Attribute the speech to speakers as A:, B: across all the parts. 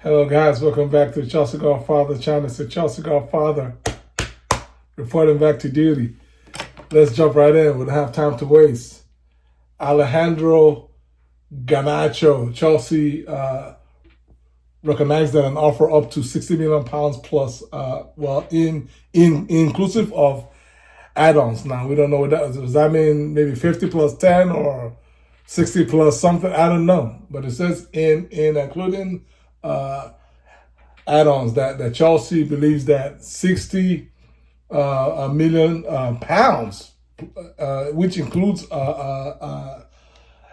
A: Hello guys, welcome back to the Chelsea Godfather channel. It's the Chelsea Godfather reporting back to duty. Let's jump right in. We don't have time to waste. Alejandro Garnacho, Chelsea recognized that an offer up to £60 million plus, inclusive of add-ons. Now, we don't know what that is. Does that mean maybe 50 plus 10 or 60 plus something? I don't know. But it says in including add-ons that Chelsea believes that 60 million pounds, which includes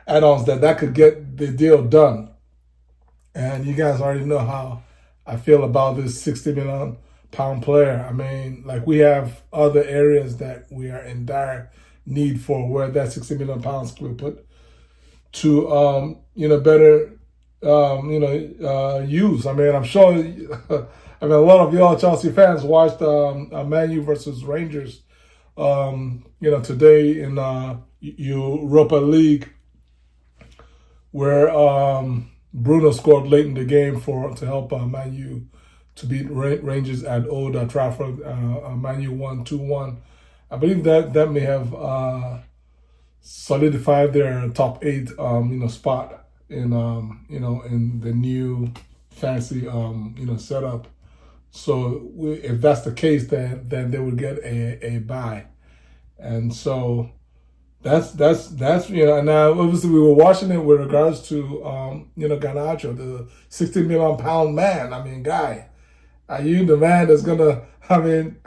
A: add-ons, that could get the deal done. And you guys already know how I feel about this 60 million pound player. I mean, like, we have other areas that we are in dire need for where that 60 million pounds could be put to better use. I mean, I'm sure a lot of y'all Chelsea fans watched Man U versus Rangers today in Europa League, where Bruno scored late in the game to help Man U to beat Rangers at Old Trafford. Man U won 2-1. I believe that may have solidified their top 8 spot in in the new fancy setup. So if that's the case, then they would get a bye. And so that's and now obviously we were watching it with regards to Garnacho, the 60 million pound man. I mean, guy, are you the man that's gonna? I mean,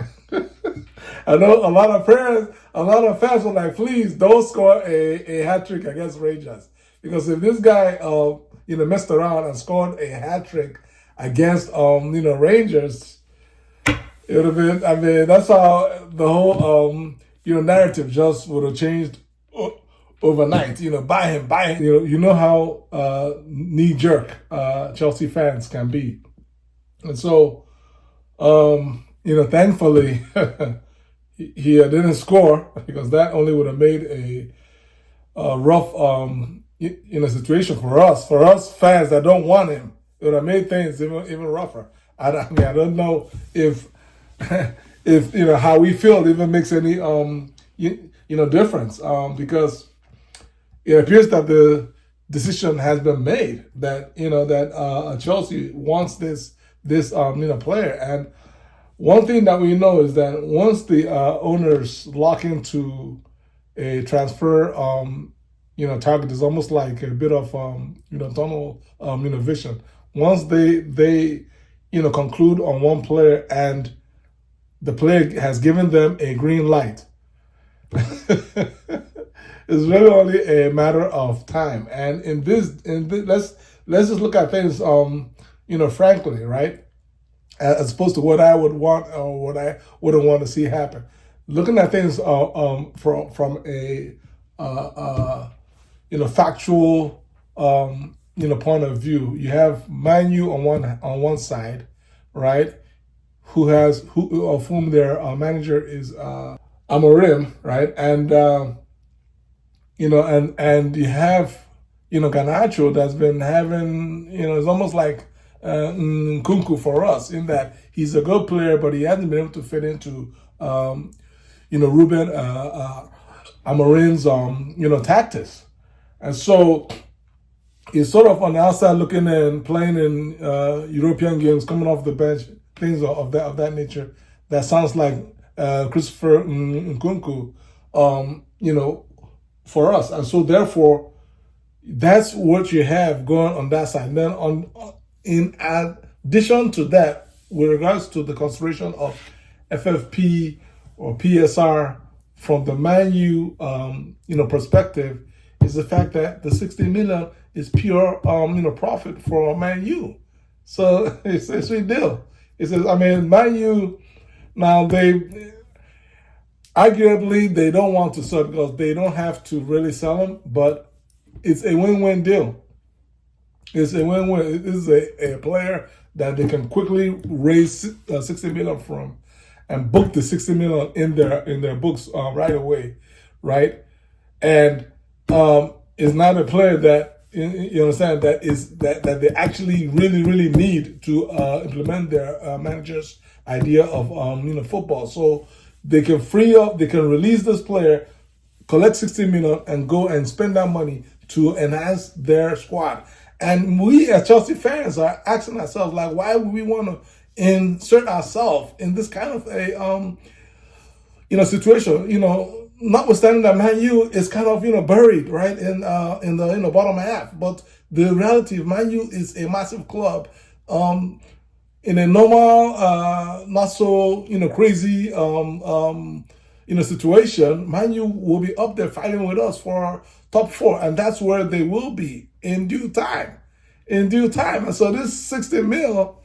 A: I know a lot of fans were like, please don't score a hat trick against Rangers, because if this guy messed around and scored a hat trick against Rangers, it would have been. I mean, that's how the whole narrative just would have changed overnight. Buy him. You know how knee jerk Chelsea fans can be, and so thankfully he didn't score, because that only would have made a rough situation for us fans that don't want him. It would have made things even rougher. I don't know if how we feel even makes any difference, because it appears that the decision has been made that that Chelsea wants this player. And one thing that we know is that once the owners lock into a transfer target, is almost like a bit of tunnel vision. Once they conclude on one player and the player has given them a green light, it's really only a matter of time. And in this, let's just look at things frankly, right? As opposed to what I would want or what I wouldn't want to see happen. Looking at things from a factual point of view, you have Man U on one side, right? Of whom their manager is Amorim, right? And and you have Garnacho, that's been having it's almost like Nkunku for us, in that he's a good player, but he hasn't been able to fit into Ruben Amorim's tactics. And so he's sort of on the outside looking and playing in European games, coming off the bench, things of that nature. That sounds like Christopher Nkunku, for us. And so therefore, that's what you have going on that side. And then in addition to that, with regards to the consideration of FFP or PSR from the Man U perspective, is the fact that the 60 million is pure profit for Man U. So it's a sweet deal. It says, I mean, Man U, now arguably they don't want to sell because they don't have to really sell him, but it's a win-win deal. It's a win-win. This is a player that they can quickly raise 60 million from and book the 60 million in their books right away, right? And is not a player that You understand that they actually really need to implement their manager's idea of football. So they can free up, they can release this player, collect 60 million, and go and spend that money to enhance their squad. And we as Chelsea fans are asking ourselves, like, why would we want to insert ourselves in this kind of a situation? Notwithstanding that Man U is kind of buried right in the bottom half, but the reality of Man U is a massive club. In a normal, not so crazy situation, Man U will be up there fighting with us for top four, and that's where they will be in due time. In due time, and so this 60 mil,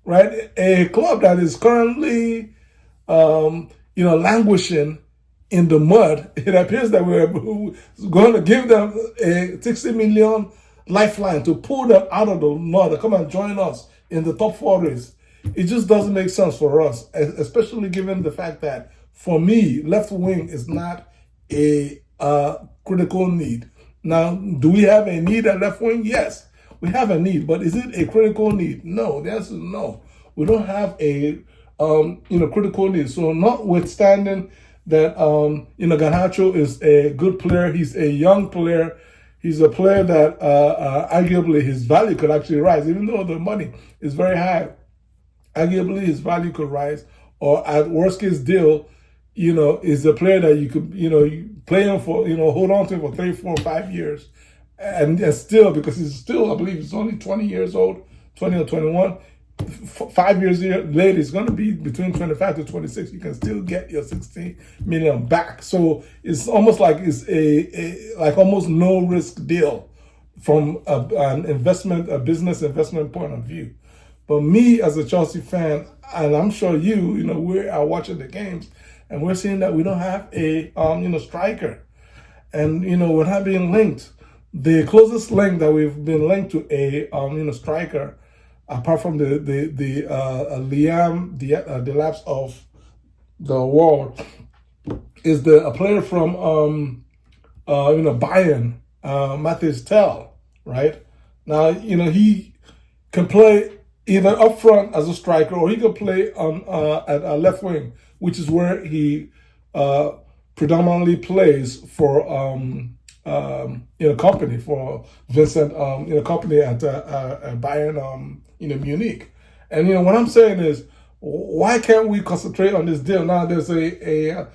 A: right? A club that is currently, languishing in the mud. It appears that we're going to give them a 60 million lifeline to pull them out of the mud and come and join us in the top four race. It just doesn't make sense for us, especially given the fact that, for me, left wing is not a critical need. Now, do we have a need at left wing? Yes, we have a need, but is it a critical need? No, the answer is no. We don't have a critical need. So, notwithstanding that Garnacho is a good player, he's a young player. He's a player that arguably his value could actually rise, even though the money is very high. Arguably his value could rise, or at worst case deal, is a player that you could, you play him for, hold on to him for 3, 4, 5 years. And still, because he's still, I believe he's only 20 years old, 20 or 21, 5 years later, it's going to be between 25 to 26. You can still get your 60 million back. So it's almost like it's a almost no risk deal from a business investment point of view. But me as a Chelsea fan, and I'm sure we are watching the games, and we're seeing that we don't have a striker, and we're not being linked. The closest link that we've been linked to a striker, apart from the Liam Delapse of the world, is a player from Bayern, Mathys TEL, right? Now he can play either up front as a striker, or he can play at a left wing, which is where he predominantly plays for company for Vincent company at Bayern Munich. And what I'm saying is, why can't we concentrate on this deal? Now there's a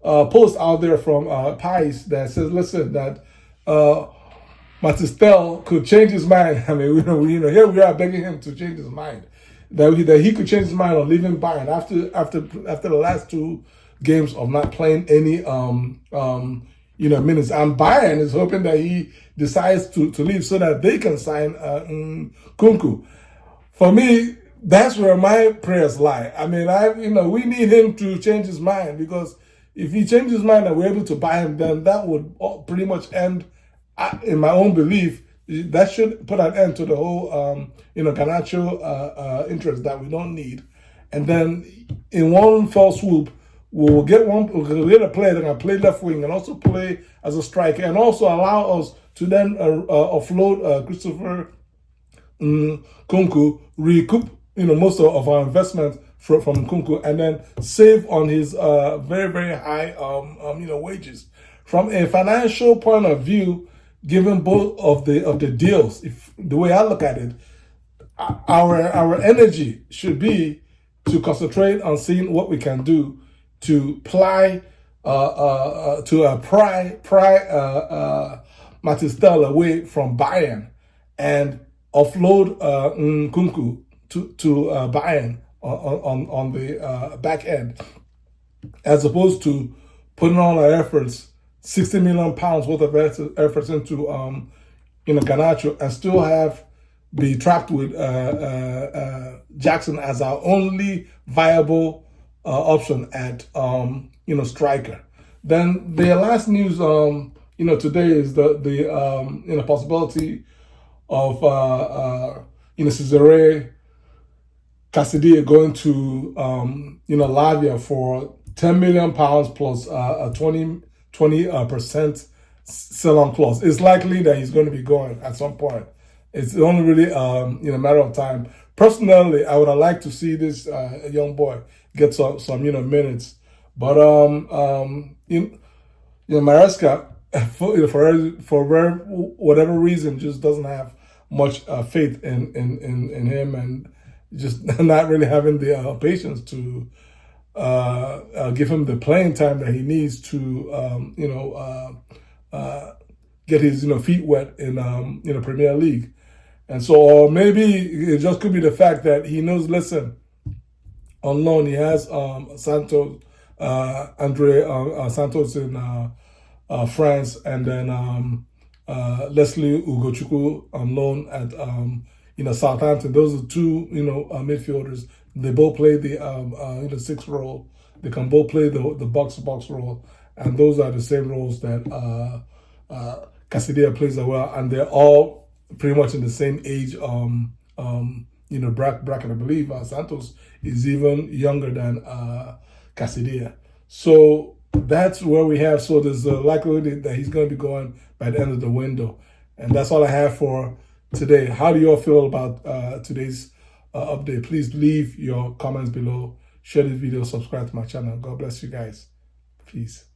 A: post out there from Paris that says, listen, that Mathys TEL could change his mind. I mean, here we are begging him to change his mind, that he could change his mind on leaving Bayern after the last 2 games of not playing any minutes. And Bayern is hoping that he decides to leave so that they can sign Kunku. For me, that's where my prayers lie. I mean, we need him to change his mind, because if he changes his mind and we're able to buy him, then that would pretty much end, in my own belief, that should put an end to the whole, Garnacho interest that we don't need. And then in one fell swoop, we'll get a player that can play left wing and also play as a striker, and also allow us to then offload Christopher Kunku, recoup most of our investment from Kunku, and then save on his very, very high wages. From a financial point of view, given both of the deals, if the way I look at it, our energy should be to concentrate on seeing what we can do to pry Mathys TEL away from Bayern and offload Kunku to Bayern on the back end, as opposed to putting all our efforts, £60 million worth of efforts into Garnacho, and still be trapped with Jackson as our only viable option at striker. Then the last news today is the possibility of Cesare Casadei going to Lazio for £10 million plus a 20% sell-on clause. It's likely that he's going to be going at some point. It's only really a matter of time. Personally, I would have liked to see this young boy get some minutes, but Maresca, for whatever reason, just doesn't have much faith in him, and just not really having the patience to give him the playing time that he needs to get his feet wet in Premier League. And so, or maybe it just could be the fact that he knows, listen, on loan he has Santos, Andre Santos in France, and then Leslie Ugochukwu on loan at Southampton. Those are two midfielders. They both play the sixth role. They can both play the box-to-box role, and those are the same roles that Casadei plays as well, and they're all pretty much in the same age bracket. I believe Santos is even younger than Casadei. So that's where we have. So there's a likelihood that he's going to be going by the end of the window, and that's all I have for today. How do you all feel about today's update? Please leave your comments below. Share this video. Subscribe to my channel. God bless you guys. Peace.